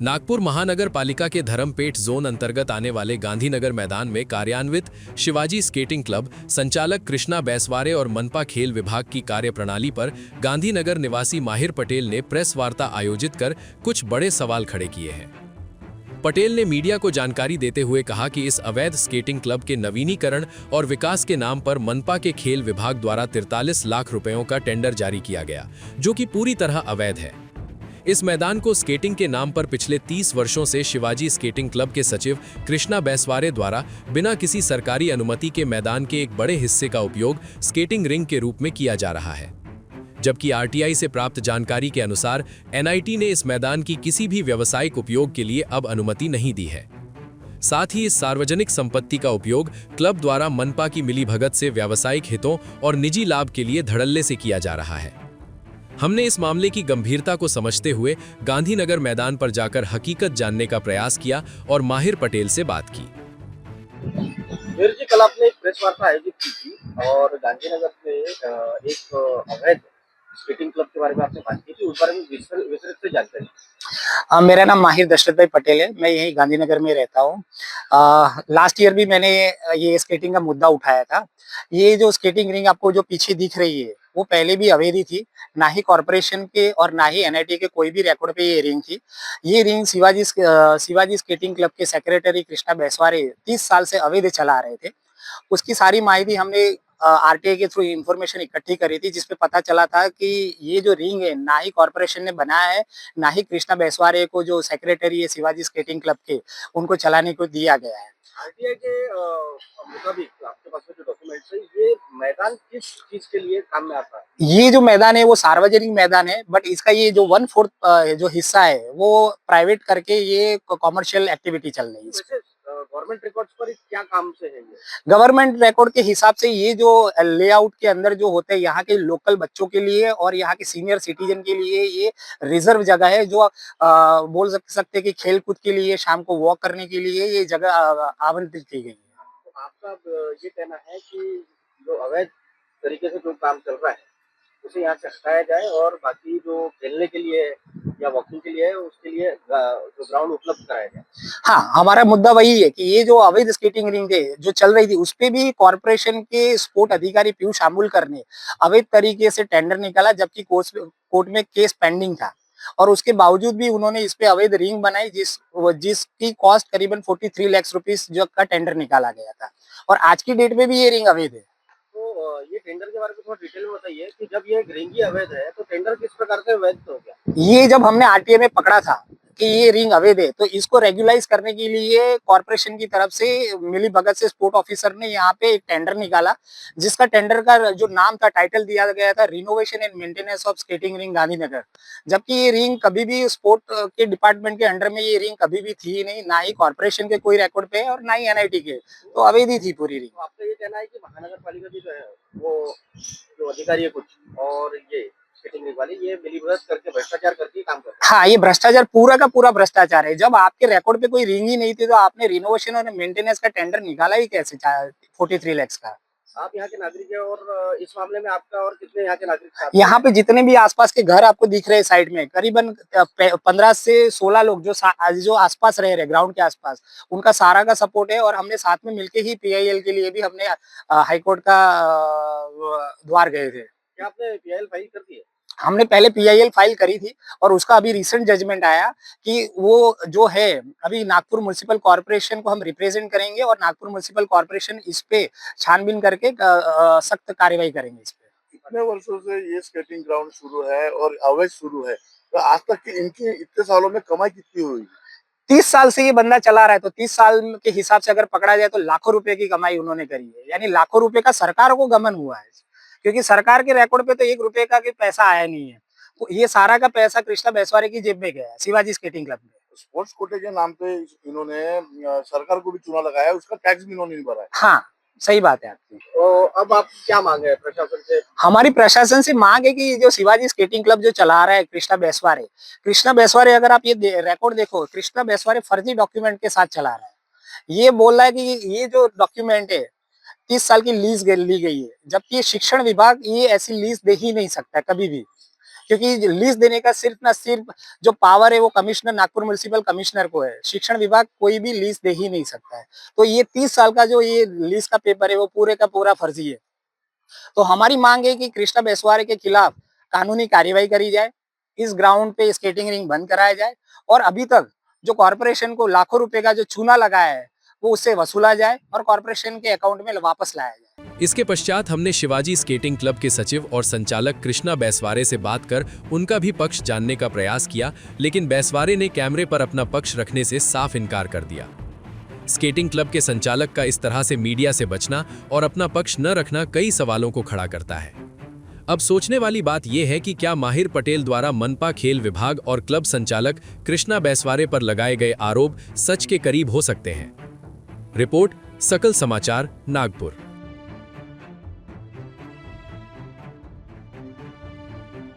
नागपुर महानगर पालिका के धर्मपेट जोन अंतर्गत आने वाले गांधीनगर मैदान में कार्यान्वित शिवाजी स्केटिंग क्लब संचालक कृष्णा बैसवारे और मनपा खेल विभाग की कार्यप्रणाली पर गांधीनगर निवासी माहिर पटेल ने प्रेस वार्ता आयोजित कर कुछ बड़े सवाल खड़े किए हैं। पटेल ने मीडिया को जानकारी देते हुए कहा कि इस अवैध स्केटिंग क्लब के नवीनीकरण और विकास के नाम पर मनपा के खेल विभाग द्वारा 43 लाख रुपयों का टेंडर जारी किया गया, जो कि पूरी तरह अवैध है। इस मैदान को स्केटिंग के नाम पर पिछले 30 वर्षों से शिवाजी स्केटिंग क्लब के सचिव कृष्णा बैसवारे द्वारा बिना किसी सरकारी अनुमति के मैदान के एक बड़े हिस्से का उपयोग स्केटिंग रिंग के रूप में किया जा रहा है, जबकि आरटीआई से प्राप्त जानकारी के अनुसार एनआईटी ने इस मैदान की किसी भी व्यावसायिक उपयोग के लिए अब अनुमति नहीं दी है। साथ ही इस सार्वजनिक संपत्ति का उपयोग क्लब द्वारा मनपा की मिलीभगत से व्यावसायिक हितों और निजी लाभ के लिए धड़ल्ले से किया जा रहा है। हमने इस मामले की गंभीरता को समझते हुए गांधीनगर मैदान पर जाकर हकीकत जानने का प्रयास किया और माहिर पटेल से बात की। जी, कल आपने एक प्रेस वार्ता आयोजित की थी और गांधीनगर में एक अवैध स्केटिंग क्लब के बारे में आपने बात की थी, उस बारे में विस्तृत से जानकारी। मेरा नाम माहिर दशरथ भाई पटेल है। मैं यही गांधीनगर में रहता हूँ। लास्ट ईयर भी मैंने ये स्केटिंग का मुद्दा उठाया था। ये जो स्केटिंग रिंग आपको जो पीछे दिख रही है वो पहले भी अवैध थी। ना ही कॉर्पोरेशन के और ना ही एनआईटी के कोई भी रिकॉर्ड पे ये रिंग थी। ये रिंग शिवाजी स्केटिंग क्लब के सेक्रेटरी कृष्णा बैसवारे 30 साल से अवैध चला रहे थे। उसकी सारी माहिती हमने आरटीआई के थ्रू इंफॉर्मेशन इकट्ठी करी थी, जिसपे पता चला था कि ये जो रिंग है ना ही कॉर्पोरेशन ने बनाया है, ना ही कृष्णा बैसवारे को जो सेक्रेटरी है शिवाजी स्केटिंग क्लब के, उनको चलाने को दिया गया है। आरटीआई के मुताबिक आपके पास जो डॉक्यूमेंट्स है, ये मैदान किस चीज के लिए काम में आता है? ये जो मैदान है वो सार्वजनिक मैदान है, बट इसका ये जो 1/4 जो हिस्सा है वो प्राइवेट करके ये कॉमर्शियल एक्टिविटी चल रही है। गवर्नमेंट रिकॉर्ड्स पर क्या काम से है ये? गवर्नमेंट रिकॉर्ड के हिसाब से ये जो लेआउट के अंदर जो होते हैं यहाँ के लोकल बच्चों के लिए और यहाँ के सीनियर सिटीजन के लिए ये रिजर्व जगह है, जो बोल सकते हैं कि खेल कूद के लिए, शाम को वॉक करने के लिए ये जगह आवंटित की गई है। तो आपका ये कहना है कि जो अवैध तरीके से जो काम चल रहा है उसे यहाँ से हटाया जाए और बाकी जो खेलने के लिए या वॉकिंग के लिए है उसके लिए जो ग्राउंड उपलब्ध कराया जाए। हाँ, हमारा मुद्दा वही है कि ये जो अवैध स्केटिंग रिंग है जो चल रही थी, उसपे भी कॉर्पोरेशन के स्पोर्ट अधिकारी पीयूष आंबुलकर ने अवैध तरीके से टेंडर निकाला, जबकि कोर्ट में केस पेंडिंग था और उसके बावजूद भी उन्होंने इस पे अवैध रिंग बनाई, जिसकी कॉस्ट करीबन 43 लाख रुपीस जो का टेंडर निकाला गया था और आज की डेट में भी ये रिंग अवैध है। तो ये टेंडर के बारे में थोड़ा डिटेल में बताइए कि जब ये रिंग ही अवैध है तो टेंडर किस प्रकार से अवैध हो गया? ये जब हमने आरटीआई में पकड़ा था कि ये रिंग अवैध है, तो इसको रेगुलाइज करने के लिए कॉर्पोरेशन की तरफ से मिली भगत से स्पोर्ट ऑफिसर ने यहाँ पे एक टेंडर निकाला, जिसका टेंडर का जो नाम था, टाइटल दिया गया था renovation and maintenance of skating ring Gandhinagar. जबकि ये रिंग कभी भी स्पोर्ट के डिपार्टमेंट के अंडर में ये रिंग कभी भी थी ही नहीं, ना ही कॉर्पोरेशन के कोई रिकॉर्ड पे और ना ही एनआईटी के, तो अवैध ही थी पूरी रिंग। तो आपका ये कहना है कि महानगर पालिका की जो है वो जो अधिकारी है कुछ और ये स्केटिंग रिंग वाले ये मिलीभगत करके भ्रष्टाचार करके काम कर रहे हैं? हाँ, ये भ्रष्टाचार पूरा का पूरा भ्रष्टाचार है। जब आपके रिकॉर्ड पे कोई रिंग ही नहीं थी तो आपने रिनोवेशन और मेंटेनेंस का टेंडर निकाला ही कैसे 43 लाख का? आप यहाँ के नागरिक हैं और इस मामले में आपका और कितने यहाँ के नागरिक साथ यहाँ पे जितने भी आसपास के घर आपको दिख रहे हैं साइड में, करीबन 15 से 16 लोग जो आसपास रह रहे ग्राउंड के आसपास, उनका सारा का सपोर्ट है और हमने साथ में मिलके ही पीआईएल के लिए भी हमने हाईकोर्ट का द्वार गए थे। क्या आपने पीआईएल फाइल कर दी है? हमने पहले पीआईएल फाइल करी थी और उसका अभी रिसेंट जजमेंट आया कि वो जो है अभी नागपुर म्युनिसिपल कॉर्पोरेशन को हम रिप्रेजेंट करेंगे और नागपुर म्युनिसिपल कॉर्पोरेशन इस पे छानबीन करके सख्त कार्रवाई करेंगे इस पे। कितने वर्षों से ये स्केटिंग ग्राउंड शुरू है और अवैध शुरू है, तो आज तक की इनकी इतने सालों में कमाई कितनी हुई? 30 साल से ये बंदा चला रहा है, तो 30 साल के हिसाब से अगर पकड़ा जाए तो लाखों रुपए की कमाई उन्होंने करी है, यानी लाखों रुपए का सरकार को गमन हुआ है, क्योंकि सरकार के रिकॉर्ड पे तो 1 रुपए का भी पैसा आया नहीं है। तो ये सारा का पैसा कृष्णा बैसवारे की जेब में गया है शिवाजी स्केटिंग क्लब में। स्पोर्ट्स कोटे के नाम पे इन्होंने सरकार को भी चूना लगाया, उसका टैक्स भी इन्होंने नहीं भरा है। हाँ, सही बात है आपकी। तो अब आप क्या मांगे प्रशासन से? हमारी प्रशासन से मांग है कि जो शिवाजी स्केटिंग क्लब जो चला रहा है कृष्णा बैसवारे अगर आप ये रिकॉर्ड देखो, कृष्णा बैसवारे फर्जी डॉक्यूमेंट के साथ चला रहा है। ये बोल रहा है कि ये जो डॉक्यूमेंट है 30 साल की लीज ली गई है, जबकि शिक्षण विभाग ये ऐसी लीज दे ही नहीं सकता कभी भी। क्योंकि लीज देने का सिर्फ ना सिर्फ जो पावर है वो कमिश्नर, नागपुर म्युनिसिपल कमिश्नर को है। शिक्षण विभाग कोई भी लीज दे ही नहीं सकता है। तो ये 30 साल का जो ये लीज का पेपर है वो पूरे का पूरा फर्जी है। तो हमारी मांग है कि कृष्णा बेसवारे के खिलाफ कानूनी कार्यवाही करी जाए, इस ग्राउंड पे स्केटिंग रिंग बंद कराया जाए और अभी तक जो कॉर्पोरेशन को लाखों रुपए का जो चूना लगाया है वो उससे वसूला जाए और कॉर्पोरेशन के अकाउंट में वापस लाया जाए। इसके पश्चात हमने शिवाजी स्केटिंग क्लब के सचिव और संचालक कृष्णा बेसवारे से बात कर उनका भी पक्ष जानने का प्रयास किया, लेकिन बेसवारे ने कैमरे पर अपना पक्ष रखने से साफ इनकार कर दिया। स्केटिंग क्लब के संचालक का इस तरह से मीडिया से बचना और अपना पक्ष न रखना कई सवालों को खड़ा करता है। अब सोचने वाली बात यह है कि क्या माहिर पटेल द्वारा मनपा खेल विभाग और क्लब संचालक कृष्णा बेसवारे पर लगाए गए आरोप सच के करीब हो सकते हैं। रिपोर्ट सकल समाचार, नागपुर।